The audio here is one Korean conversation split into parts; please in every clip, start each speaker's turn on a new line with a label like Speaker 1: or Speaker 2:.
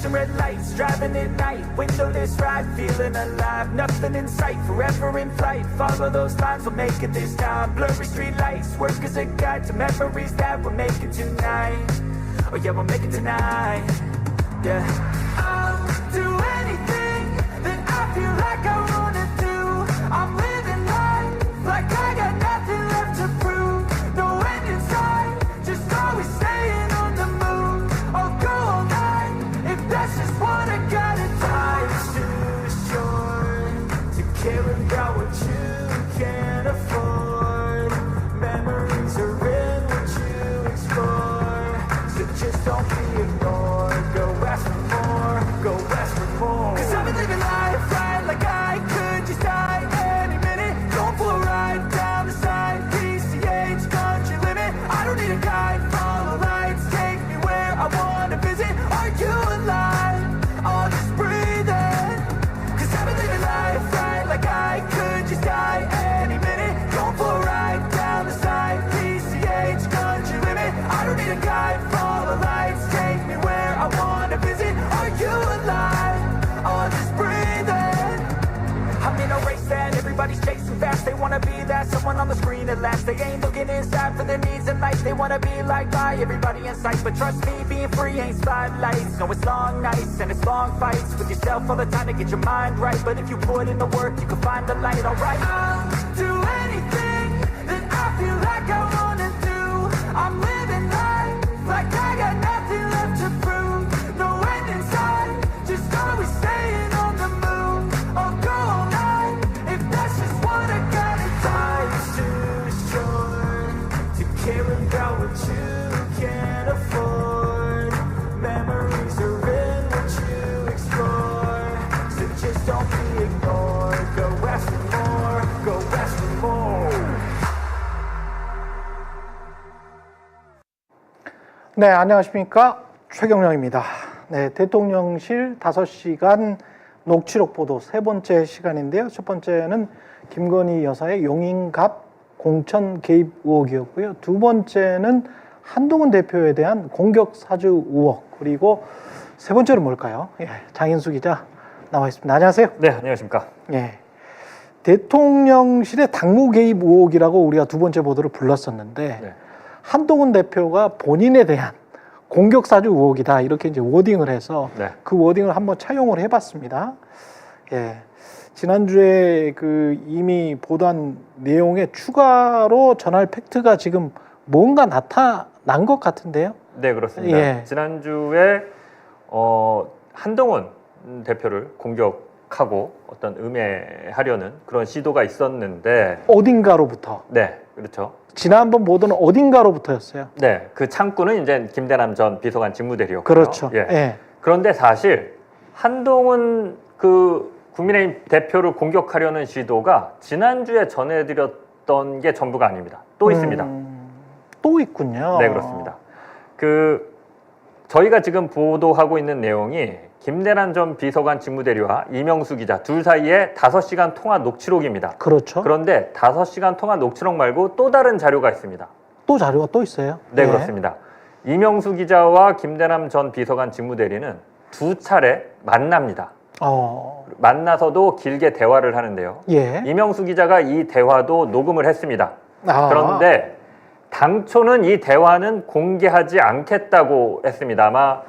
Speaker 1: flashing red lights, driving at night, windowless ride, feeling alive, nothing in sight, forever in flight, follow those lines, we'll make it this time, blurry street lights, work as a guide to memories that we're making tonight, oh yeah, we'll make it tonight, yeah. I'll do anything that I feel like I wanna do, I'm living life like I got nothing left to prove, no end in sight, just always staying on the move, I'll go all night, if that's just what I gotta do. Life's too short to care about what you can't afford, memories are in what you explore, so just don't be ignored, go ask for more, go ask for more, 'cause I've been living life right like I could just die any minute, going for a ride down the side, PCH country limit, I don't need a guide, follow lights, take me where I wanna visit, are you alive, I'll just breathe in, 'cause I've been living life right like I could just die any minute, going for a ride down the side, PCH country limit, I don't need a guide, follow lights, take me where I wanna visit, are you alive, I'll just breathe in, I'm in a race that everybody's chasing fast, they wanna be that someone on the screen at last, they ain't looking inside for their needs in life, they wanna be like by everybody in sight, but trust me, being free ain't spotlights, no it's long nights and it's long fights with yourself all the time to get your mind right, but if you put in the work you can find the light, alright. I'll do anything that I feel like I wanna do, I'm living life like I got nothing left to prove, no end in sight, just always staying on the move, I'll go all night, if that's just what I gotta do. Life's too short to care about what you can't afford, memories are in what you explore, so just don't be ignored, go ask for more, go ask for more.
Speaker 2: 네, 안녕하십니까. 최경령입니다. 네, 대통령실 5시간 녹취록 보도 세 번째 시간인데요. 첫 번째는 김건희 여사의 용인갑 공천 개입 의혹이었고요. 두 번째는 한동훈 대표에 대한 공격 사주 의혹, 그리고 세 번째는 뭘까요? 예, 장인수 기자 나와 있습니다. 안녕하세요.
Speaker 3: 네, 안녕하십니까.
Speaker 2: 예, 대통령실의 당무 개입 의혹이라고 우리가 두 번째 보도를 불렀었는데
Speaker 3: 네.
Speaker 2: 한동훈 대표가 본인에 대한 공격 사주 의혹이다 이렇게 이제 워딩을 해서
Speaker 3: 네.
Speaker 2: 그 워딩을 한번 차용을 해봤습니다. 예, 지난주에 그 이미 보도한 내용에 추가로 전할 팩트가 지금 뭔가 나타난 것 같은데요.
Speaker 3: 네, 그렇습니다.
Speaker 2: 예.
Speaker 3: 지난주에 한동훈 대표를 공격하고 어떤 음해하려는 그런 시도가 있었는데
Speaker 2: 어딘가로부터.
Speaker 3: 네, 그렇죠.
Speaker 2: 지난번 보도는 어딘가로부터였어요.
Speaker 3: 네, 그 창구는 이제 김대남 전 비서관 직무대리였고요.
Speaker 2: 그렇죠.
Speaker 3: 예.
Speaker 2: 예.
Speaker 3: 그런데 사실 한동훈 그 국민의힘 대표를 공격하려는 시도가 지난주에 전해드렸던 게 전부가 아닙니다. 또 있습니다.
Speaker 2: 또 있군요.
Speaker 3: 네, 그렇습니다. 저희가 지금 보도하고 있는 내용이 김대남 전 비서관 직무대리와 이명수 기자 둘 사이에 5시간 통화 녹취록입니다.
Speaker 2: 그렇죠.
Speaker 3: 그런데 5시간 통화 녹취록 말고 또 다른 자료가 있습니다.
Speaker 2: 또 자료가 또 있어요?
Speaker 3: 네,
Speaker 2: 예.
Speaker 3: 그렇습니다. 이명수 기자와 김대남 전 비서관 직무대리는 두 차례 만납니다. 만나서도 길게 대화를 하는데요.
Speaker 2: 예.
Speaker 3: 이명수 기자가 이 대화도 녹음을 했습니다.
Speaker 2: 아.
Speaker 3: 그런데 당초는 이 대화는 공개하지 않겠다고 했습니다. 아마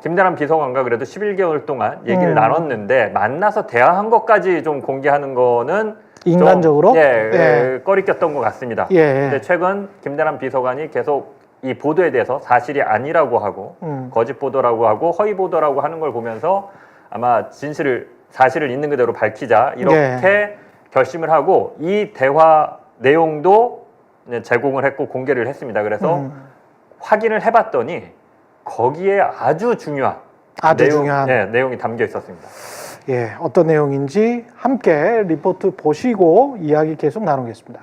Speaker 3: 김대남 비서관과 그래도 11개월 동안 얘기를 나눴는데 만나서 대화한 것까지 좀 공개하는 거는
Speaker 2: 인간적으로
Speaker 3: 좀, 예. 꺼리꼈던 것 같습니다.
Speaker 2: 예.
Speaker 3: 근데 최근 김대남 비서관이 계속 이 보도에 대해서 사실이 아니라고 하고 거짓 보도라고 하고 허위 보도라고 하는 걸 보면서 아마 사실을 있는 그대로 밝히자 이렇게 결심을 하고 이 대화 내용도 제공을 했고 공개를 했습니다. 그래서 확인을 해봤더니 거기에 아주 중요한 내용이 담겨 있었습니다.
Speaker 2: 예, 어떤 내용인지 함께 리포트 보시고 이야기 계속 나누겠습니다.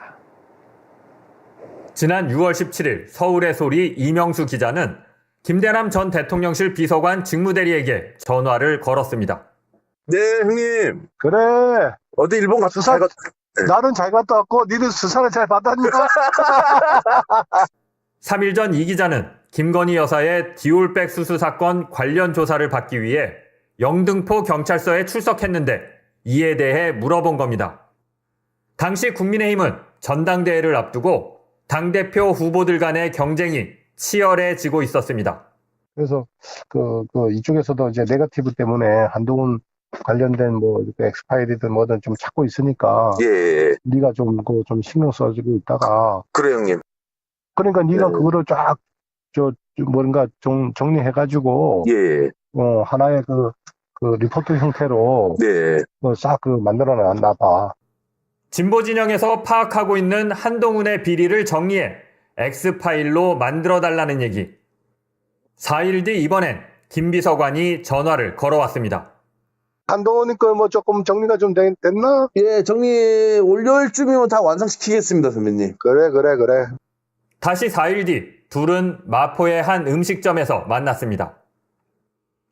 Speaker 3: 지난 6월 17일 서울의 소리 이명수 기자는 김대남 전 대통령실 비서관 직무대리에게 전화를 걸었습니다.
Speaker 4: 네, 형님.
Speaker 2: 그래.
Speaker 4: 어디 일본 갔다
Speaker 2: 수사, 나는 잘 갔다 왔고 니는 수사를 잘 받았냐?
Speaker 3: 3일 전 이 기자는 김건희 여사의 디올백 수수 사건 관련 조사를 받기 위해 영등포 경찰서에 출석했는데 이에 대해 물어본 겁니다. 당시 국민의힘은 전당대회를 앞두고 당대표 후보들 간의 경쟁이 치열해지고 있었습니다.
Speaker 5: 그래서 이쪽에서도 이제 네거티브 때문에 한동훈 관련된 뭐 엑스파일이든 뭐든 좀 찾고 있으니까
Speaker 4: 예.
Speaker 5: 네가 좀 신경 써주고 있다가
Speaker 4: 그래, 형님.
Speaker 5: 그러니까 네가
Speaker 4: 네.
Speaker 5: 그거를 쫙 뭔가 정리해가지고
Speaker 4: 예.
Speaker 5: 하나의 그 리포트 형태로
Speaker 4: 네.
Speaker 5: 싹 만들어 놨나 봐.
Speaker 3: 진보 진영에서 파악하고 있는 한동훈의 비리를 정리해 X파일로 만들어달라는 얘기. 4일 뒤 이번엔 김 비서관이 전화를 걸어왔습니다.
Speaker 5: 한동훈이 거 뭐 조금 정리가 좀 됐나?
Speaker 6: 예, 정리 월요일쯤이면 다 완성시키겠습니다, 선배님.
Speaker 5: 그래.
Speaker 3: 다시 4일 뒤 둘은 마포의 한 음식점에서 만났습니다.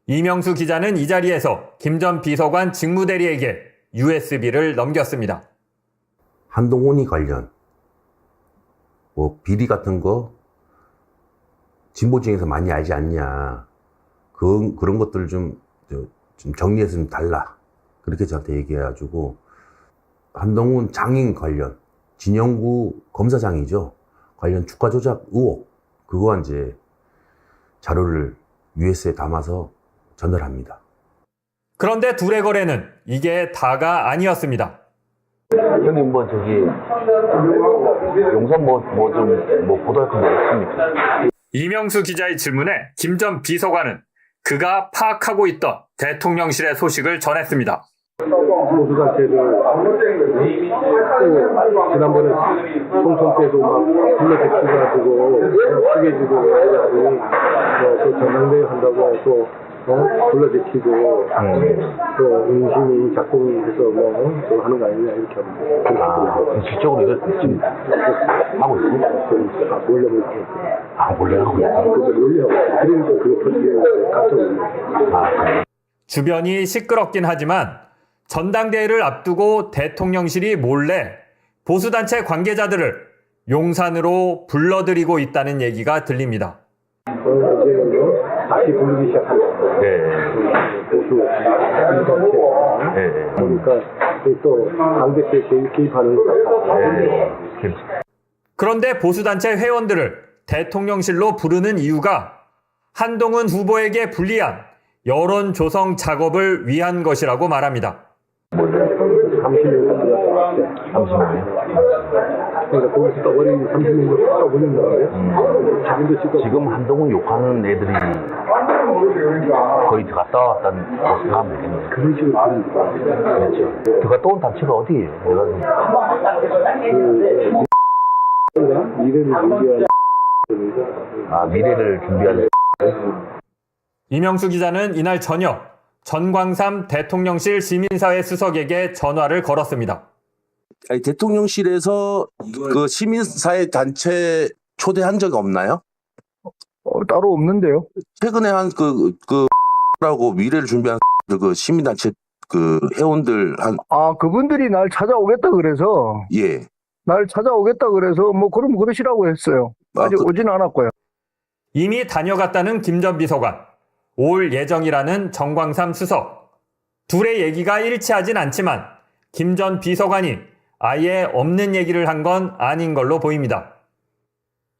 Speaker 3: 이명수 기자는 이 자리에서 김 전 비서관 직무대리에게 USB를 넘겼습니다.
Speaker 7: 한동훈이 관련 뭐 비리 같은 거 진보층에서 많이 알지 않냐, 그런 것들을 좀 정리해서 좀 달라, 그렇게 저한테 얘기해가지고 한동훈 장인 관련 진영구 검사장이죠, 관련 주가 조작 의혹, 그거 이제 자료를 USB에 담아서 전달합니다.
Speaker 3: 그런데 둘의 거래는 이게 다가 아니었습니다.
Speaker 8: 형님 용산 보도할 건 없습니까?
Speaker 3: 이명수 기자의 질문에 김 전 비서관은 그가 파악하고 있던 대통령실의 소식을 전했습니다.
Speaker 5: 보수단체를 지난번에 총선 때도 막 불러제치가지고 숙여주고 또 전당대회 한다고 또 불러제치고 또 인심이 작동해서 또 하는 거 아니냐 이렇게 합니다.
Speaker 8: 실적으로 이걸 지금 하고 있습니다. 몰래 하고 있어요.
Speaker 5: 그러니까 그거 터지게 깜짝 놀랐어요.
Speaker 3: 주변이 시끄럽긴 하지만 전당대회를 앞두고 대통령실이 몰래 보수단체 관계자들을 용산으로 불러들이고 있다는 얘기가 들립니다.
Speaker 5: 이제 다시 부르기 시작한다. 보수 단체. 그러니까 또 당대표에 개입하는 것 같아요.
Speaker 3: 그런데 보수단체 회원들을 대통령실로 부르는 이유가 한동훈 후보에게 불리한 여론 조성 작업을 위한 것이라고 말합니다.
Speaker 5: 30년 그러니까 거기서 떠버린 30년을 떠버린 거예요. 자기도
Speaker 8: 지금 한동훈 욕하는 애들이 거의 갔다 왔다는 거 생각하면 되겠네요.
Speaker 5: 그런 식으로 하는 거예요.
Speaker 8: 그렇죠. 그가 또 온 단체가 어디예요? 미래를 준비하는
Speaker 3: 이명수 기자는 이날 저녁 전광삼 대통령실 시민사회 수석에게 전화를 걸었습니다.
Speaker 6: 아니, 대통령실에서 그 시민사회 단체 초대한 적 없나요?
Speaker 5: 따로 없는데요.
Speaker 6: 최근에 라고 미래를 준비한 그 시민단체 그 회원들
Speaker 5: 그분들이 날 찾아오겠다 그래서
Speaker 6: 예.
Speaker 5: 뭐 그럼 그러시라고 했어요. 아직 오진 않았고요.
Speaker 3: 이미 다녀갔다는 김 전 비서관, 올 예정이라는 정광삼 수석. 둘의 얘기가 일치하진 않지만 김 전 비서관이 아예 없는 얘기를 한 건 아닌 걸로 보입니다.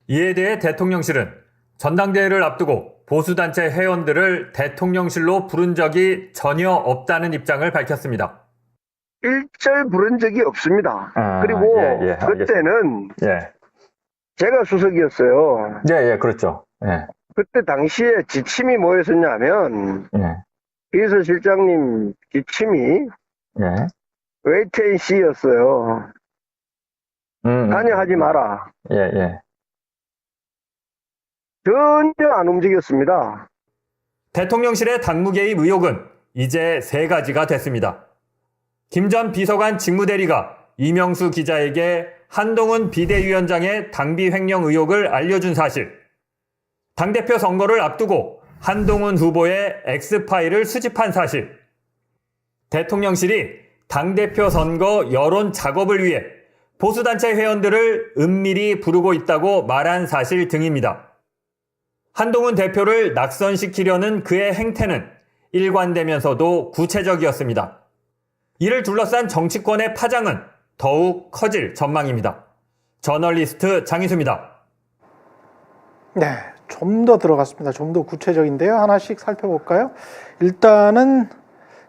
Speaker 3: 이에 대해 대통령실은 전당대회를 앞두고 보수단체 회원들을 대통령실로 부른 적이 전혀 없다는 입장을 밝혔습니다.
Speaker 9: 일절 부른 적이 없습니다. 그리고 그때는 제가 수석이었어요.
Speaker 3: 그렇죠.
Speaker 9: 그때 당시에 지침이 뭐였었냐면 비서실장님 지침이 웨이트앤시였어요. 다녀하지 마라. 전혀 안 움직였습니다.
Speaker 3: 대통령실의 당무 개입 의혹은 이제 3가지가 됐습니다. 김 전 비서관 직무대리가 이명수 기자에게 한동훈 비대위원장의 당비 횡령 의혹을 알려준 사실, 당대표 선거를 앞두고 한동훈 후보의 X파일을 수집한 사실, 대통령실이 당대표 선거 여론 작업을 위해 보수단체 회원들을 은밀히 부르고 있다고 말한 사실 등입니다. 한동훈 대표를 낙선시키려는 그의 행태는 일관되면서도 구체적이었습니다. 이를 둘러싼 정치권의 파장은 더욱 커질 전망입니다. 저널리스트 장희수입니다.
Speaker 2: 네, 좀 더 들어갔습니다. 좀 더 구체적인데요. 하나씩 살펴볼까요? 일단은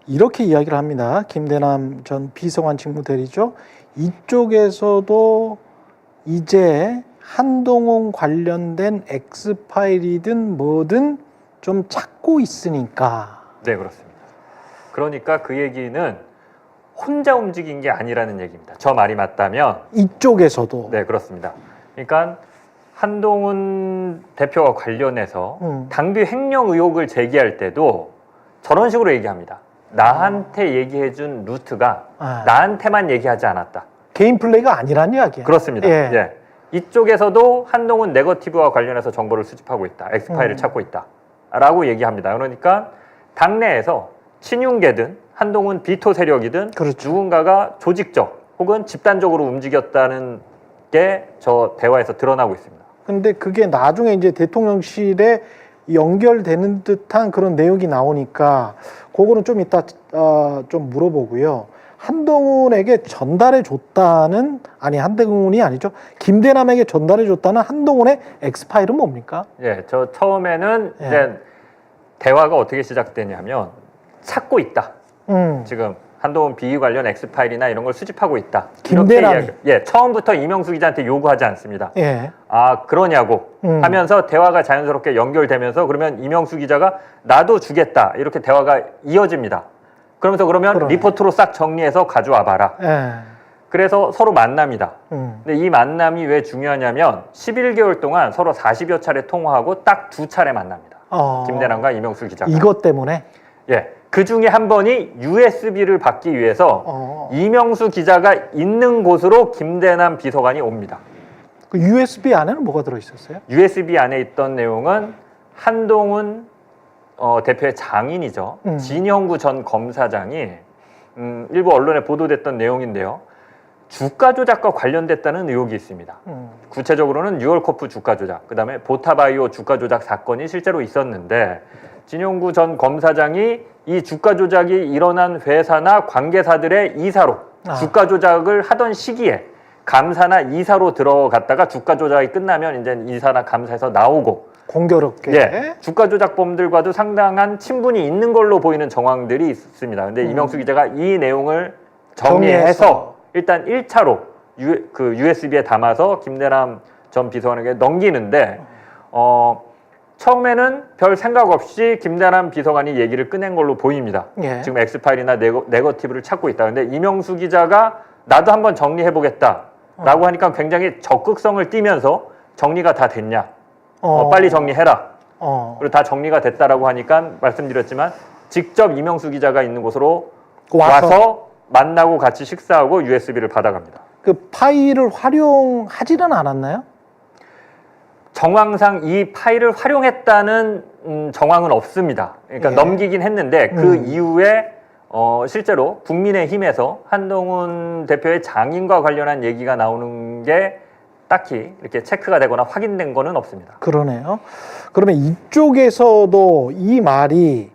Speaker 2: 이렇게 이야기를 합니다. 김대남 전 비서관 직무대리죠. 이쪽에서도 이제 한동훈 관련된 엑스파일이든 뭐든 좀 찾고 있으니까.
Speaker 3: 네, 그렇습니다. 그러니까 그 얘기는 혼자 움직인 게 아니라는 얘기입니다. 저 말이 맞다면
Speaker 2: 이쪽에서도.
Speaker 3: 네, 그렇습니다. 그러니까 한동훈 대표와 관련해서 당비 횡령 의혹을 제기할 때도 저런 식으로 얘기합니다. 나한테 얘기해준 루트가 나한테만 얘기하지 않았다.
Speaker 2: 개인 플레이가 아니란 이야기예요.
Speaker 3: 그렇습니다.
Speaker 2: 예.
Speaker 3: 예. 이쪽에서도 한동훈 네거티브와 관련해서 정보를 수집하고 있다. 엑스파일을 찾고 있다. 라고 얘기합니다. 그러니까 당내에서 친윤계든 한동훈 비토 세력이든
Speaker 2: 그렇죠.
Speaker 3: 누군가가 조직적 혹은 집단적으로 움직였다는 게 저 대화에서 드러나고 있습니다.
Speaker 2: 근데 그게 나중에 이제 대통령실에 연결되는 듯한 그런 내용이 나오니까 그거는 좀 이따 좀 물어보고요. 한동훈에게 전달해 줬다는, 아니 한동훈이 아니죠. 김대남에게 전달해 줬다는 한동훈의 엑스파일은 뭡니까?
Speaker 3: 예, 저 처음에는
Speaker 2: 예.
Speaker 3: 이제 대화가 어떻게 시작되냐면 찾고 있다. 지금 한동훈 비위 관련 엑스파일이나 이런 걸 수집하고 있다.
Speaker 2: 김대남이.
Speaker 3: 예, 처음부터 이명수 기자한테 요구하지 않습니다.
Speaker 2: 예.
Speaker 3: 아, 그러냐고 하면서 대화가 자연스럽게 연결되면서 그러면 이명수 기자가 나도 주겠다. 이렇게 대화가 이어집니다. 그러면서 그러면
Speaker 2: 그러네.
Speaker 3: 리포트로 싹 정리해서 가져와 봐라.
Speaker 2: 예.
Speaker 3: 그래서 서로 만납니다. 근데 이 만남이 왜 중요하냐면 11개월 동안 서로 40여 차례 통화하고 딱 2차례 만납니다. 김대남과 이명수 기자가.
Speaker 2: 이것 때문에?
Speaker 3: 예. 그 중에 한 번이 USB를 받기 위해서 이명수 기자가 있는 곳으로 김대남 비서관이 옵니다.
Speaker 2: 그 USB 안에는 뭐가 들어있었어요?
Speaker 3: USB 안에 있던 내용은 한동훈 대표의 장인이죠. 진영구 전 검사장이 일부 언론에 보도됐던 내용인데요. 주가 조작과 관련됐다는 의혹이 있습니다. 구체적으로는 뉴얼커프 주가 조작, 그다음에 보타바이오 주가 조작 사건이 실제로 있었는데 진영구 전 검사장이 이 주가 조작이 일어난 회사나 관계사들의 이사로 주가 조작을 하던 시기에 감사나 이사로 들어갔다가 주가 조작이 끝나면 이제 이사나 감사에서 나오고
Speaker 2: 공교롭게.
Speaker 3: 예, 주가 조작범들과도 상당한 친분이 있는 걸로 보이는 정황들이 있습니다. 근데 이명수 기자가 이 내용을 정리해서 일단 1차로 그 USB에 담아서 김대남 전 비서관에게 넘기는데 처음에는 별 생각 없이 김대남 비서관이 얘기를 꺼낸 걸로 보입니다.
Speaker 2: 예.
Speaker 3: 지금 엑스파일이나 네거티브를 찾고 있다. 근데 이명수 기자가 나도 한번 정리해보겠다라고 하니까 굉장히 적극성을 띠면서 정리가 다 됐냐? 빨리 정리해라. 그리고 다 정리가 됐다라고 하니까 말씀드렸지만 직접 이명수 기자가 있는 곳으로 와서 만나고 같이 식사하고 USB를 받아갑니다.
Speaker 2: 그 파일을 활용하지는 않았나요?
Speaker 3: 정황상 이 파일을 활용했다는 정황은 없습니다. 그러니까
Speaker 2: 예.
Speaker 3: 넘기긴 했는데 그 이후에 실제로 국민의힘에서 한동훈 대표의 장인과 관련한 얘기가 나오는 게 딱히 이렇게 체크가 되거나 확인된 거는 없습니다.
Speaker 2: 그러네요. 그러면 이쪽에서도 이 말이,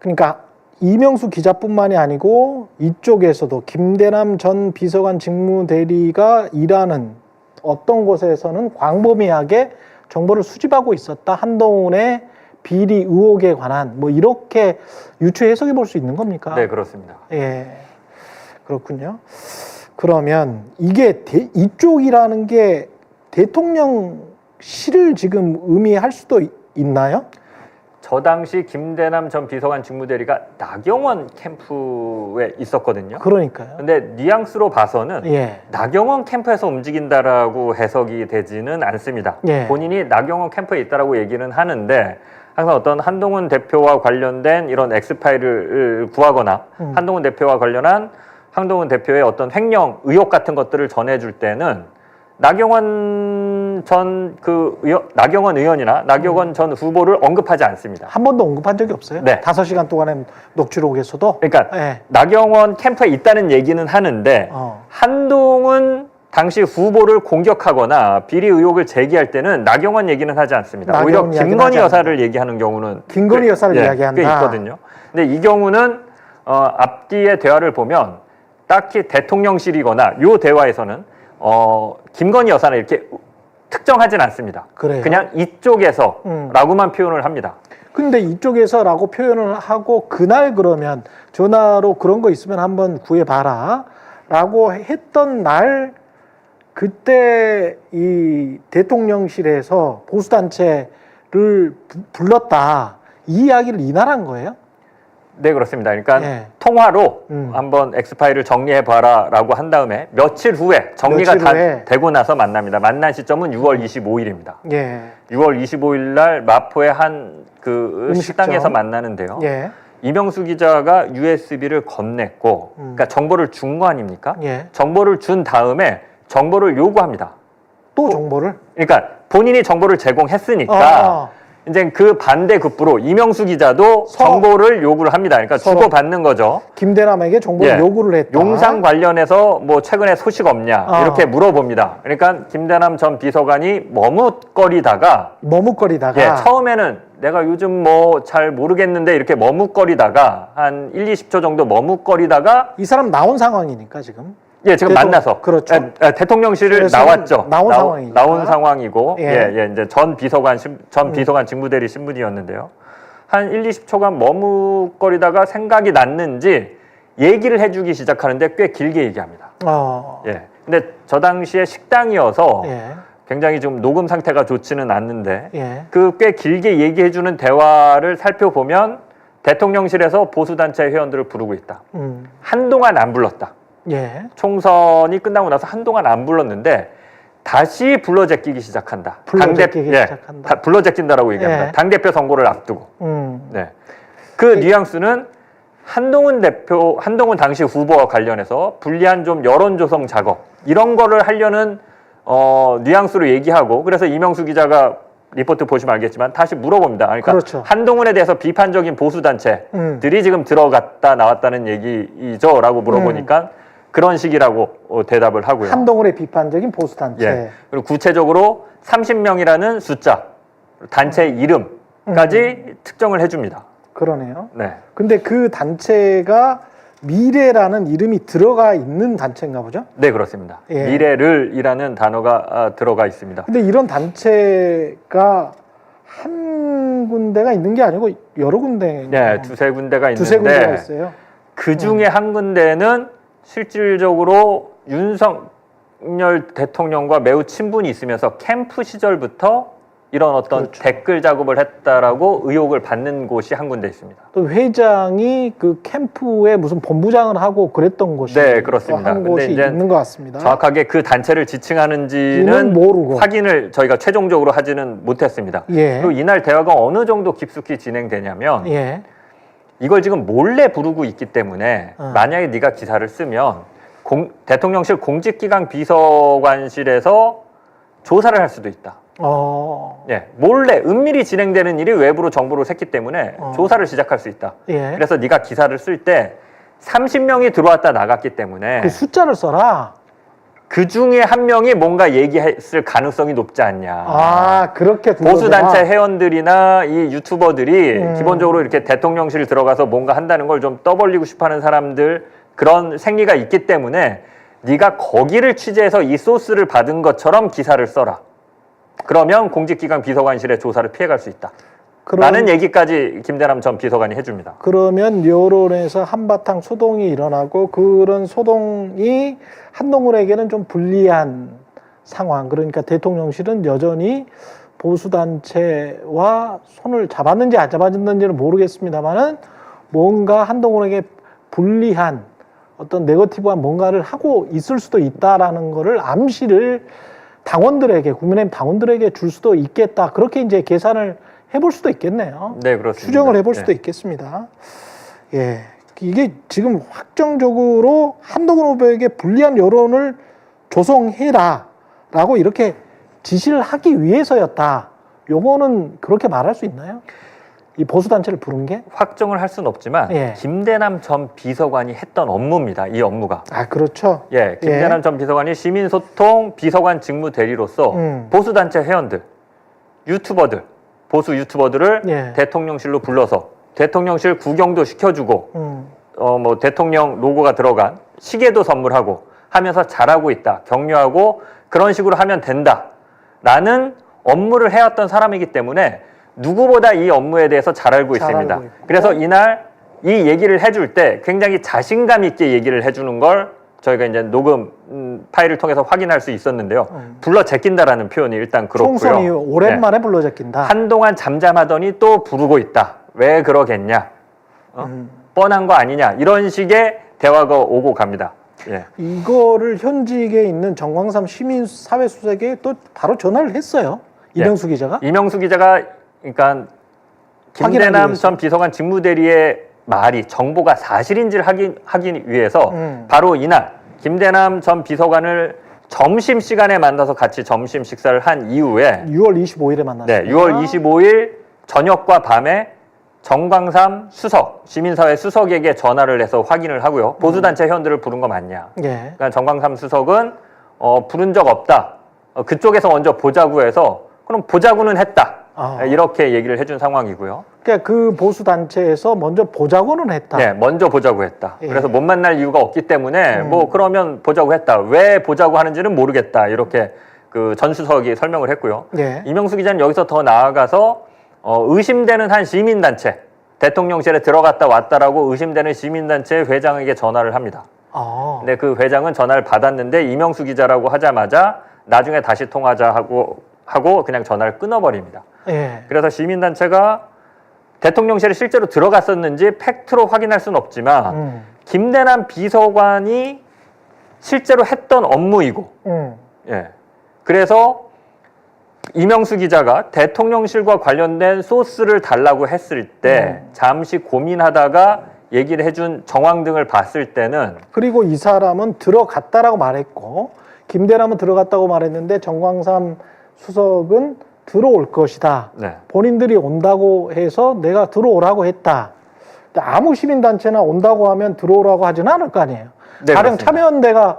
Speaker 2: 그러니까 이명수 기자뿐만이 아니고 이쪽에서도 김대남 전 비서관 직무대리가 일하는 어떤 곳에서는 광범위하게 정보를 수집하고 있었다. 한동훈의 비리 의혹에 관한 뭐 이렇게 유추 해석해 볼 수 있는 겁니까?
Speaker 3: 네, 그렇습니다.
Speaker 2: 예, 그렇군요. 그러면 이게 이쪽이라는 게 대통령실을 지금 의미할 수도 있나요?
Speaker 3: 저 당시 김대남 전 비서관 직무대리가 나경원 캠프에 있었거든요.
Speaker 2: 그러니까요.
Speaker 3: 근데 뉘앙스로 봐서는
Speaker 2: 예.
Speaker 3: 나경원 캠프에서 움직인다라고 해석이 되지는 않습니다.
Speaker 2: 예.
Speaker 3: 본인이 나경원 캠프에 있다라고 얘기는 하는데 항상 어떤 한동훈 대표와 관련된 이런 엑스파일을 구하거나 한동훈 대표와 관련한 한동훈 대표의 어떤 횡령 의혹 같은 것들을 전해줄 때는 나경원 의원이나 나경원 전 후보를 언급하지 않습니다.
Speaker 2: 한 번도 언급한 적이 없어요?
Speaker 3: 네.
Speaker 2: 5시간 동안의 녹취록에서도?
Speaker 3: 그러니까
Speaker 2: 예.
Speaker 3: 나경원 캠프에 있다는 얘기는 하는데 한동훈 당시 후보를 공격하거나 비리 의혹을 제기할 때는 나경원 얘기는 하지 않습니다. 오히려
Speaker 2: 나경원 이야기는
Speaker 3: 김건희
Speaker 2: 하지
Speaker 3: 여사를
Speaker 2: 않는다.
Speaker 3: 얘기하는 경우는
Speaker 2: 김건희 여사를 이야기한다.
Speaker 3: 꽤 있거든요. 근데 이 경우는 앞뒤의 대화를 보면 딱히 대통령실이거나 요 대화에서는 김건희 여사는 이렇게 특정하진 않습니다.
Speaker 2: 그래요?
Speaker 3: 그냥 이쪽에서라고만 표현을 합니다.
Speaker 2: 근데 이쪽에서라고 표현을 하고 그날 그러면 전화로 그런 거 있으면 한번 구해봐라 라고 했던 날 그때 이 대통령실에서 보수단체를 불렀다 이 이야기를 이날한 거예요?
Speaker 3: 네, 그렇습니다. 그러니까
Speaker 2: 예.
Speaker 3: 통화로 한번 엑스파일을 정리해봐라 라고 한 다음에 며칠 후에 정리가
Speaker 2: 며칠
Speaker 3: 다
Speaker 2: 후에.
Speaker 3: 되고 나서 만납니다. 만난 시점은 6월 25일입니다.
Speaker 2: 예.
Speaker 3: 6월 25일 날 마포의 한 그
Speaker 2: 음식점.
Speaker 3: 식당에서 만나는데요.
Speaker 2: 예.
Speaker 3: 이명수 기자가 USB를 건넸고, 그러니까 정보를 준 거 아닙니까?
Speaker 2: 예.
Speaker 3: 정보를 준 다음에 정보를 요구합니다.
Speaker 2: 또 정보를?
Speaker 3: 그러니까 본인이 정보를 제공했으니까 이제 그 반대급부로 이명수 기자도 정보를 요구를 합니다. 그러니까
Speaker 2: 서로.
Speaker 3: 주고받는 거죠.
Speaker 2: 김대남에게 정보를
Speaker 3: 예.
Speaker 2: 요구를 했다.
Speaker 3: 용산 관련해서 뭐 최근에 소식 없냐 이렇게 물어봅니다. 그러니까 김대남 전 비서관이 머뭇거리다가
Speaker 2: 머뭇거리다가
Speaker 3: 처음에는 내가 요즘 뭐 잘 모르겠는데 이렇게 머뭇거리다가 한 1, 20초 정도 머뭇거리다가
Speaker 2: 이 사람 나온 상황이니까 지금.
Speaker 3: 지금 만나서
Speaker 2: 그렇죠.
Speaker 3: 대통령실을
Speaker 2: 그래서
Speaker 3: 나왔죠.
Speaker 2: 나온 상황이니까.
Speaker 3: 나온 상황이고
Speaker 2: 예.
Speaker 3: 이제 전 비서관 직무대리 신분이었는데요. 한 1, 20초간 머뭇거리다가 생각이 났는지 얘기를 해주기 시작하는데 꽤 길게 얘기합니다. 근데 저 당시에 식당이어서
Speaker 2: 예.
Speaker 3: 굉장히 좀 녹음 상태가 좋지는 않는데
Speaker 2: 예.
Speaker 3: 그 꽤 길게 얘기해주는 대화를 살펴보면 대통령실에서 보수단체 회원들을 부르고 있다. 한동안 안 불렀다.
Speaker 2: 예.
Speaker 3: 총선이 끝나고 나서 한동안 안 불렀는데 다시 불러 제끼기 시작한다.
Speaker 2: 시작한다.
Speaker 3: 불러 제낀다라고 얘기합니다.
Speaker 2: 예.
Speaker 3: 당대표 선거를 앞두고. 네. 그 뉘앙스는 한동훈 당시 후보와 관련해서 불리한 좀 여론 조성 작업 이런 거를 하려는 뉘앙스로 얘기하고 그래서 이명수 기자가 리포트 보시면 알겠지만 다시 물어봅니다. 그러니까
Speaker 2: 그렇죠.
Speaker 3: 한동훈에 대해서 비판적인 보수단체들이 지금 들어갔다 나왔다는 얘기죠 라고 물어보니까 그런 식이라고 대답을 하고요.
Speaker 2: 한동훈의 비판적인 보수단체.
Speaker 3: 예. 그리고 구체적으로 30명이라는 숫자, 단체 이름까지 특정을 해줍니다.
Speaker 2: 그러네요.
Speaker 3: 네.
Speaker 2: 근데 그 단체가 미래라는 이름이 들어가 있는 단체인가 보죠?
Speaker 3: 네, 그렇습니다.
Speaker 2: 예.
Speaker 3: 미래를이라는 단어가 들어가 있습니다.
Speaker 2: 근데 이런 단체가 한 군데가 있는 게 아니고 여러 군데.
Speaker 3: 네, 두세 군데가 있는데
Speaker 2: 두세 군데가 있어요.
Speaker 3: 그 중에 한 군데는 실질적으로 윤석열 대통령과 매우 친분이 있으면서 캠프 시절부터 이런 어떤
Speaker 2: 그렇죠.
Speaker 3: 댓글 작업을 했다라고 의혹을 받는 곳이 한 군데 있습니다.
Speaker 2: 또 회장이 그 캠프에 무슨 본부장을 하고 그랬던 곳이
Speaker 3: 네, 그렇습니다.
Speaker 2: 한 곳이
Speaker 3: 근데 이제
Speaker 2: 있는 것 같습니다.
Speaker 3: 정확하게 그 단체를 지칭하는지는
Speaker 2: 이는 모르고.
Speaker 3: 확인을 저희가 최종적으로 하지는 못했습니다.
Speaker 2: 예.
Speaker 3: 그리고 이날 대화가 어느 정도 깊숙이 진행되냐면
Speaker 2: 예.
Speaker 3: 이걸 지금 몰래 부르고 있기 때문에 만약에 네가 기사를 쓰면 대통령실 공직기강 비서관실에서 조사를 할 수도 있다. 예, 몰래 은밀히 진행되는 일이 외부로 정보를 샜기 때문에 조사를 시작할 수 있다.
Speaker 2: 예.
Speaker 3: 그래서 네가 기사를 쓸 때 30명이 들어왔다 나갔기 때문에
Speaker 2: 그 숫자를 써라.
Speaker 3: 그 중에 한 명이 뭔가 얘기했을 가능성이 높지 않냐.
Speaker 2: 그렇게
Speaker 3: 보수단체 회원들이나 이 유튜버들이 기본적으로 이렇게 대통령실 들어가서 뭔가 한다는 걸 좀 떠벌리고 싶어하는 사람들 그런 생리가 있기 때문에 네가 거기를 취재해서 이 소스를 받은 것처럼 기사를 써라. 그러면 공직기강 비서관실의 조사를 피해갈 수 있다. 라는 얘기까지 김대남 전 비서관이 해줍니다.
Speaker 2: 그러면 여론에서 한바탕 소동이 일어나고 그런 소동이 한동훈에게는 좀 불리한 상황. 그러니까 대통령실은 여전히 보수단체와 손을 잡았는지 안 잡았는지는 모르겠습니다만은 뭔가 한동훈에게 불리한 어떤 네거티브한 뭔가를 하고 있을 수도 있다라는 거를 암시를 당원들에게, 국민의힘 당원들에게 줄 수도 있겠다. 그렇게 이제 계산을 해볼 수도 있겠네요.
Speaker 3: 네, 그렇습니다.
Speaker 2: 추정을 해볼 수도 있겠습니다. 예. 이게 지금 확정적으로 한동훈 후보에게 불리한 여론을 조성해라 라고 이렇게 지시를 하기 위해서였다. 요거는 그렇게 말할 수 있나요? 이 보수단체를 부른 게?
Speaker 3: 확정을 할 수는 없지만
Speaker 2: 예.
Speaker 3: 김대남 전 비서관이 했던 업무입니다. 이 업무가.
Speaker 2: 아, 그렇죠.
Speaker 3: 예, 김대남 전 비서관이 시민소통 비서관 직무 대리로서 보수단체 회원들, 유튜버들, 보수 유튜버들을
Speaker 2: 예.
Speaker 3: 대통령실로 불러서 대통령실 구경도 시켜주고 뭐 대통령 로고가 들어간 시계도 선물하고 하면서 잘하고 있다, 격려하고 그런 식으로 하면 된다라는 업무를 해왔던 사람이기 때문에 누구보다 이 업무에 대해서 잘 알고
Speaker 2: 잘
Speaker 3: 있습니다.
Speaker 2: 알고 있고.
Speaker 3: 그래서 이날 이 얘기를 해줄 때 굉장히 자신감 있게 얘기를 해주는 걸 저희가 이제 녹음 파일을 통해서 확인할 수 있었는데요. 불러 제낀다라는 표현이 일단 그렇고요.
Speaker 2: 총선 이후 오랜만에 불러 제낀다.
Speaker 3: 한동안 잠잠하더니 또 부르고 있다. 왜 그러겠냐? 뻔한 거 아니냐? 이런 식의 대화가 오고 갑니다. 예.
Speaker 2: 이거를 현직에 있는 정광삼 시민사회수석에 또 바로 전화를 했어요. 이명수 기자가.
Speaker 3: 이명수 기자가 그러니까 김대남
Speaker 2: 위해서.
Speaker 3: 전 비서관 직무대리의 말이 정보가 사실인지를 하기 위해서 바로 이날 김대남 전 비서관을 점심시간에 만나서 같이 점심 식사를 한 이후에
Speaker 2: 6월 25일에 만났습니다.
Speaker 3: 네, 6월 25일 저녁과 밤에 정광삼 수석, 시민사회 수석에게 전화를 해서 확인을 하고요. 보수단체 회원들을 부른 거 맞냐.
Speaker 2: 예.
Speaker 3: 그러니까 정광삼 수석은 부른 적 없다. 그쪽에서 먼저 보자고 해서 그럼 보자고는 했다. 이렇게 얘기를 해준 상황이고요.
Speaker 2: 그러니까 그 보수단체에서 먼저 보자고는 했다.
Speaker 3: 네, 먼저 보자고 했다.
Speaker 2: 예.
Speaker 3: 그래서 못 만날 이유가 없기 때문에 뭐 그러면 보자고 했다. 왜 보자고 하는지는 모르겠다. 이렇게 그 전 수석이 설명을 했고요.
Speaker 2: 예.
Speaker 3: 이명수 기자는 여기서 더 나아가서 의심되는 한 시민단체, 대통령실에 들어갔다 왔다라고 의심되는 시민단체 회장에게 전화를 합니다. 근데 그 회장은 전화를 받았는데 이명수 기자라고 하자마자 나중에 다시 통화하자 하고 그냥 전화를 끊어버립니다.
Speaker 2: 예.
Speaker 3: 그래서 시민단체가 대통령실에 실제로 들어갔었는지 팩트로 확인할 수는 없지만 김대남 비서관이 실제로 했던 업무이고 예. 그래서 이명수 기자가 대통령실과 관련된 소스를 달라고 했을 때 잠시 고민하다가 얘기를 해준 정황 등을 봤을 때는
Speaker 2: 그리고 이 사람은 들어갔다라고 말했고 김대남은 들어갔다고 말했는데 정광삼 수석은 들어올 것이다.
Speaker 3: 네.
Speaker 2: 본인들이 온다고 해서 내가 들어오라고 했다. 근데 아무 시민단체나 온다고 하면 들어오라고 하지는 않을 거 아니에요.
Speaker 3: 네,
Speaker 2: 가령
Speaker 3: 그렇습니다.
Speaker 2: 참여연대가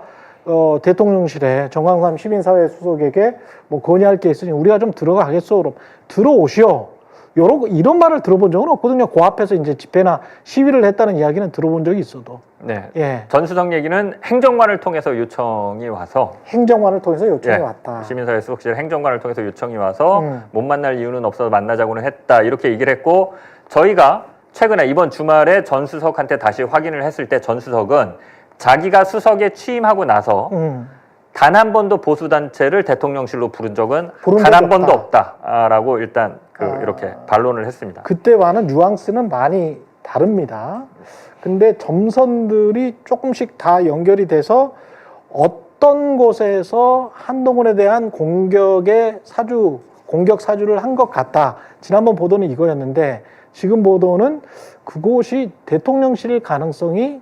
Speaker 2: 대통령실에 정광삼 시민사회 수석에게 뭐 건의할 게 있으니 우리가 좀 들어가겠소. 그럼 들어오시오. 이런 말을 들어본 적은 없거든요. 그 앞에서 이제 집회나 시위를 했다는 이야기는 들어본 적이 있어도.
Speaker 3: 네.
Speaker 2: 예.
Speaker 3: 전 수석 얘기는 행정관을 통해서 요청이 와서
Speaker 2: 행정관을 통해서 요청이
Speaker 3: 예,
Speaker 2: 왔다.
Speaker 3: 시민사회 수석실 행정관을 통해서 요청이 와서 못 만날 이유는 없어서 만나자고는 했다. 이렇게 얘기를 했고 저희가 최근에 이번 주말에 전 수석한테 다시 확인을 했을 때 전 수석은 자기가 수석에 취임하고 나서 단 한 번도 보수단체를 대통령실로 부른 적은 단 한 번도 없다라고 일단 이렇게 반론을 했습니다.
Speaker 2: 그때와는 뉘앙스는 많이 다릅니다. 근데 점선들이 조금씩 다 연결이 돼서 어떤 곳에서 한동훈에 대한 공격 사주를 한 것 같다. 지난번 보도는 이거였는데 지금 보도는 그곳이 대통령실일 가능성이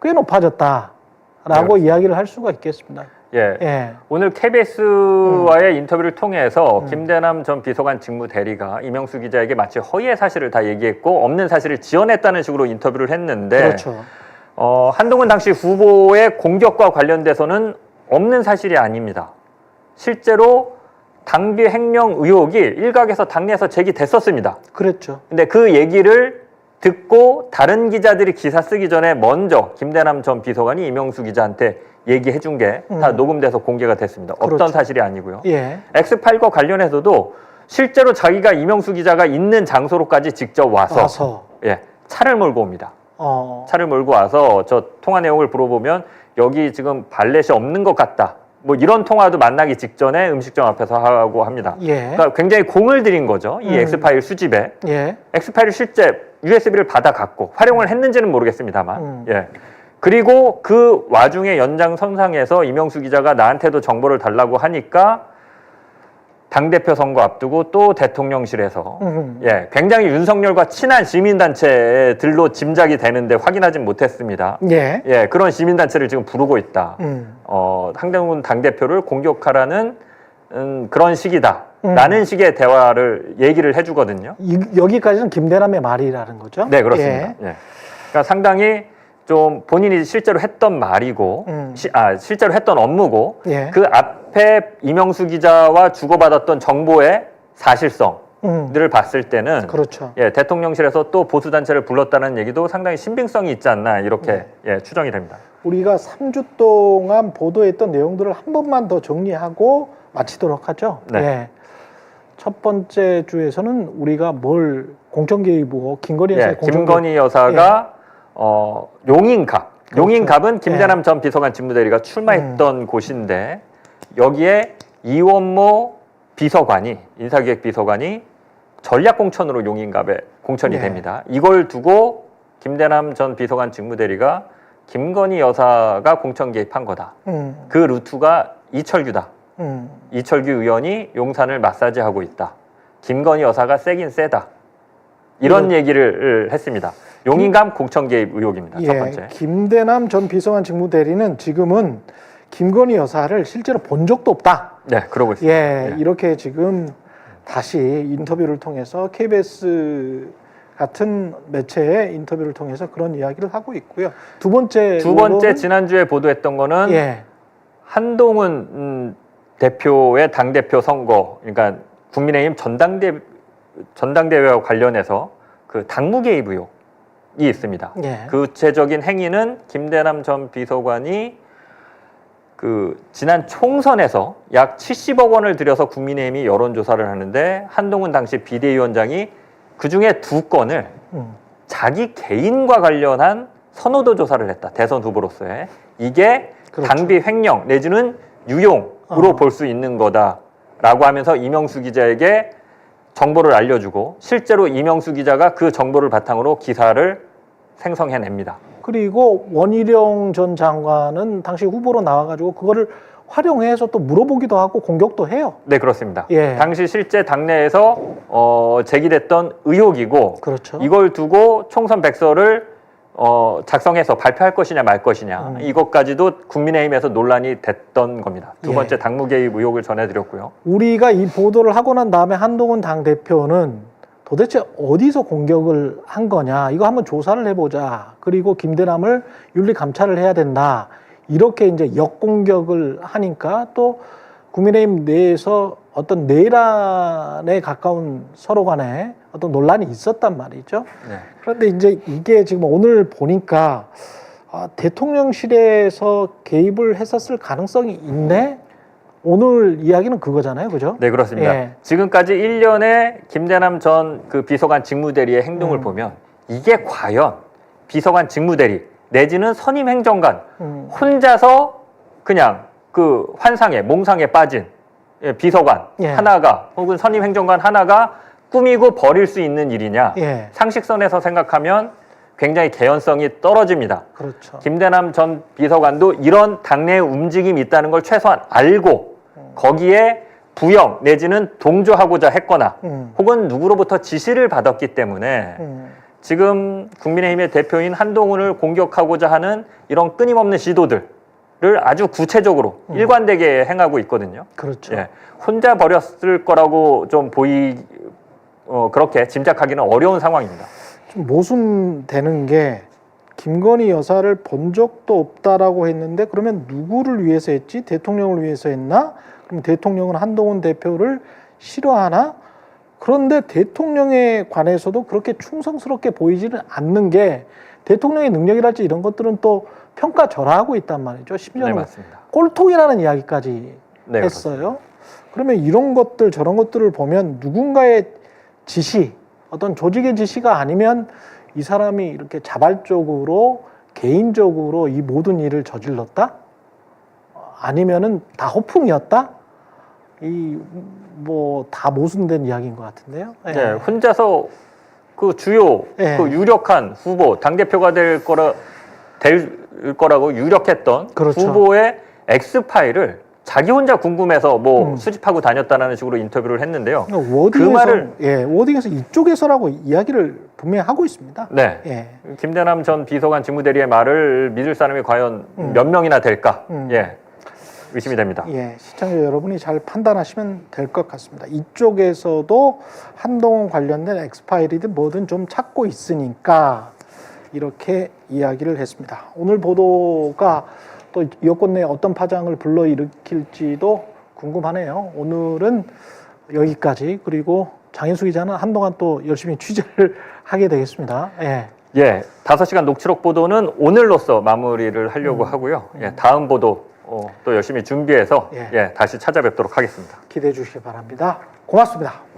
Speaker 2: 꽤 높아졌다라고 이야기를 할 수가 있겠습니다.
Speaker 3: 예.
Speaker 2: 예.
Speaker 3: 오늘 KBS와의 인터뷰를 통해서 김대남 전 비서관 직무 대리가 이명수 기자에게 마치 허위의 사실을 다 얘기했고 없는 사실을 지어냈다는 식으로 인터뷰를 했는데
Speaker 2: 그렇죠.
Speaker 3: 한동훈 당시 후보의 공격과 관련돼서는 없는 사실이 아닙니다. 실제로 당비 횡령 의혹이 일각에서 당내에서 제기됐었습니다.
Speaker 2: 그랬죠.
Speaker 3: 근데 그 얘기를 듣고 다른 기자들이 기사 쓰기 전에 먼저 김대남 전 비서관이 이명수 기자한테 얘기해 준 게 다 녹음돼서 공개가 됐습니다.
Speaker 2: 그렇죠.
Speaker 3: 없던 사실이 아니고요.
Speaker 2: 예.
Speaker 3: 엑스파일과 관련해서도 실제로 자기가 이명수 기자가 있는 장소로까지 직접 와서 예, 차를 몰고 옵니다. 차를 몰고 와서 저 통화 내용을 물어보면 여기 지금 발렛이 없는 것 같다. 뭐 이런 통화도 만나기 직전에 음식점 앞에서 하고 합니다.
Speaker 2: 예.
Speaker 3: 그러니까 굉장히 공을 들인 거죠. 이 엑스파일 수집에.
Speaker 2: 예.
Speaker 3: 엑스파일을 실제 USB를 받아 갖고 활용을 했는지는 모르겠습니다만. 예. 그리고 그 와중에 연장선상에서 이명수 기자가 나한테도 정보를 달라고 하니까 당대표 선거 앞두고 또 대통령실에서 예, 굉장히 윤석열과 친한 시민단체들로 짐작이 되는데 확인하진 못했습니다.
Speaker 2: 예.
Speaker 3: 예, 그런 시민단체를 지금 부르고 있다. 한동훈 당대표를 공격하라는 그런 식이다. 라는 식의 대화를 얘기를 해주거든요.
Speaker 2: 여기까지는 김대남의 말이라는 거죠?
Speaker 3: 네, 그렇습니다. 예. 그러니까 상당히 좀 본인이 실제로 했던 말이고, 실제로 했던 업무고,
Speaker 2: 예.
Speaker 3: 그 앞에 이명수 기자와 주고받았던 정보의 사실성들을 봤을 때는,
Speaker 2: 그렇죠.
Speaker 3: 예, 대통령실에서 또 보수단체를 불렀다는 얘기도 상당히 신빙성이 있지 않나, 이렇게 예, 추정이 됩니다.
Speaker 2: 우리가 3주 동안 보도했던 내용들을 한 번만 더 정리하고 마치도록 하죠.
Speaker 3: 네.
Speaker 2: 예. 첫 번째 주에서는 우리가 뭘 공천개입이고 김건희 여사의
Speaker 3: 예, 김건희 여사가 용인갑.
Speaker 2: 그렇죠.
Speaker 3: 용인갑은 김대남 전 비서관 직무대리가 출마했던 곳인데 여기에 이원모 비서관이 인사기획 비서관이 전략공천으로 용인갑에 공천이
Speaker 2: 네.
Speaker 3: 됩니다. 이걸 두고 김대남 전 비서관 직무대리가 김건희 여사가 공천 개입한 거다. 그 루트가 이철규다. 이철규 의원이 용산을 마사지하고 있다. 김건희 여사가 세긴 세다. 이런 얘기를 했습니다. 용인감 공천 개입 의혹입니다. 첫 번째.
Speaker 2: 김대남 전 비서관 직무대리는 지금은 김건희 여사를 실제로 본 적도 없다.
Speaker 3: 네, 그러고 있습니다.
Speaker 2: 예, 이렇게 지금 다시 인터뷰를 통해서 KBS 같은 매체의 인터뷰를 통해서 그런 이야기를 하고 있고요. 두 번째
Speaker 3: 지난주에 보도했던 거는 한동훈 대표의 당대표 선거, 그러니까 국민의힘 전당대회와 관련해서 그 당무 개입 의혹이 있습니다. 구체적인 행위는 김대남 전 비서관이 그 지난 총선에서 약 70억 원을 들여서 국민의힘이 여론조사를 하는데 한동훈 당시 비대위원장이 그중에 2건을 자기 개인과 관련한 선호도 조사를 했다. 대선 후보로서의. 이게
Speaker 2: 그렇죠.
Speaker 3: 당비 횡령 내지는 유용으로 볼 수 있는 거다라고 하면서 이명수 기자에게 정보를 알려주고 실제로 이명수 기자가 그 정보를 바탕으로 기사를 생성해냅니다.
Speaker 2: 그리고 원희룡 전 장관은 당시 후보로 나와가지고 그거를 활용해서 또 물어보기도 하고 공격도 해요.
Speaker 3: 네, 그렇습니다.
Speaker 2: 예.
Speaker 3: 당시 실제 당내에서 제기됐던 의혹이고
Speaker 2: 그렇죠.
Speaker 3: 이걸 두고 총선 백서를 작성해서 발표할 것이냐 말 것이냐 이것까지도 국민의힘에서 논란이 됐던 겁니다. 두 번째 당무 개입 의혹을 전해드렸고요.
Speaker 2: 우리가 이 보도를 하고 난 다음에 한동훈 당대표는 도대체 어디서 공격을 한 거냐 이거 한번 조사를 해보자. 그리고 김대남을 윤리 감찰을 해야 된다. 이렇게 이제 역공격을 하니까 또 국민의힘 내에서 어떤 내란에 가까운 서로 간에 어떤 논란이 있었단 말이죠.
Speaker 3: 네.
Speaker 2: 그런데 이제 이게 지금 오늘 보니까 대통령실에서 개입을 했었을 가능성이 있네? 오늘 이야기는 그거잖아요. 그죠?
Speaker 3: 네, 그렇습니다.
Speaker 2: 예.
Speaker 3: 지금까지 1년의 김대남 전 그 비서관 직무대리의 행동을 보면 이게 과연 비서관 직무대리 내지는 선임 행정관 혼자서 그냥 그 환상에 몽상에 빠진 비서관 하나가 혹은 선임 행정관 하나가 꾸미고 버릴 수 있는 일이냐. 상식선에서 생각하면 굉장히 개연성이 떨어집니다.
Speaker 2: 그렇죠.
Speaker 3: 김대남 전 비서관도 이런 당내의 움직임이 있다는 걸 최소한 알고 거기에 부영 내지는 동조하고자 했거나 혹은 누구로부터 지시를 받았기 때문에 지금 국민의힘의 대표인 한동훈을 공격하고자 하는 이런 끊임없는 시도들을 아주 구체적으로 일관되게 행하고 있거든요.
Speaker 2: 그렇죠.
Speaker 3: 예, 혼자 버렸을 거라고 좀 그렇게 짐작하기는 어려운 상황입니다.
Speaker 2: 좀 모순되는 게 김건희 여사를 본 적도 없다라고 했는데 그러면 누구를 위해서 했지? 대통령을 위해서 했나? 그럼 대통령은 한동훈 대표를 싫어하나? 그런데 대통령에 관해서도 그렇게 충성스럽게 보이지는 않는 게 대통령의 능력이랄지 이런 것들은 또 평가절하하고 있단 말이죠. 심지어는
Speaker 3: 맞습니다.
Speaker 2: 꼴통이라는 이야기까지 했어요. 그러면 이런 것들 저런 것들을 보면 누군가의 지시, 어떤 조직의 지시가 아니면 이 사람이 이렇게 자발적으로 개인적으로 이 모든 일을 저질렀다? 아니면은 다 허풍이었다? 이 뭐 다 모순된 이야기인 것 같은데요.
Speaker 3: 네, 혼자서 그 주요 그 유력한 후보 당대표가 될 거라고 유력했던 후보의 X 파일을 자기 혼자 궁금해서 뭐 수집하고 다녔다는 식으로 인터뷰를 했는데요.
Speaker 2: 워딩에서, 그 말을 워딩에서 이쪽에서라고 이야기를 분명히 하고 있습니다.
Speaker 3: 네, 김대남 전 비서관 직무대리의 말을 믿을 사람이 과연 몇 명이나 될까? 의심이 됩니다.
Speaker 2: 예, 시청자 여러분이 잘 판단하시면 될 것 같습니다. 이쪽에서도 한동훈 관련된 엑스파일이든 뭐든 좀 찾고 있으니까 이렇게 이야기를 했습니다. 오늘 보도가 또 여권 내에 어떤 파장을 불러일으킬지도 궁금하네요. 오늘은 여기까지. 그리고 장인수 기자는 한동안 또 열심히 취재를 하게 되겠습니다. 예.
Speaker 3: 예, 5시간 녹취록 보도는 오늘로써 마무리를 하려고 하고요. 예, 다음 보도 또 열심히 준비해서
Speaker 2: 예.
Speaker 3: 예, 다시 찾아뵙도록 하겠습니다.
Speaker 2: 기대해 주시기 바랍니다. 고맙습니다.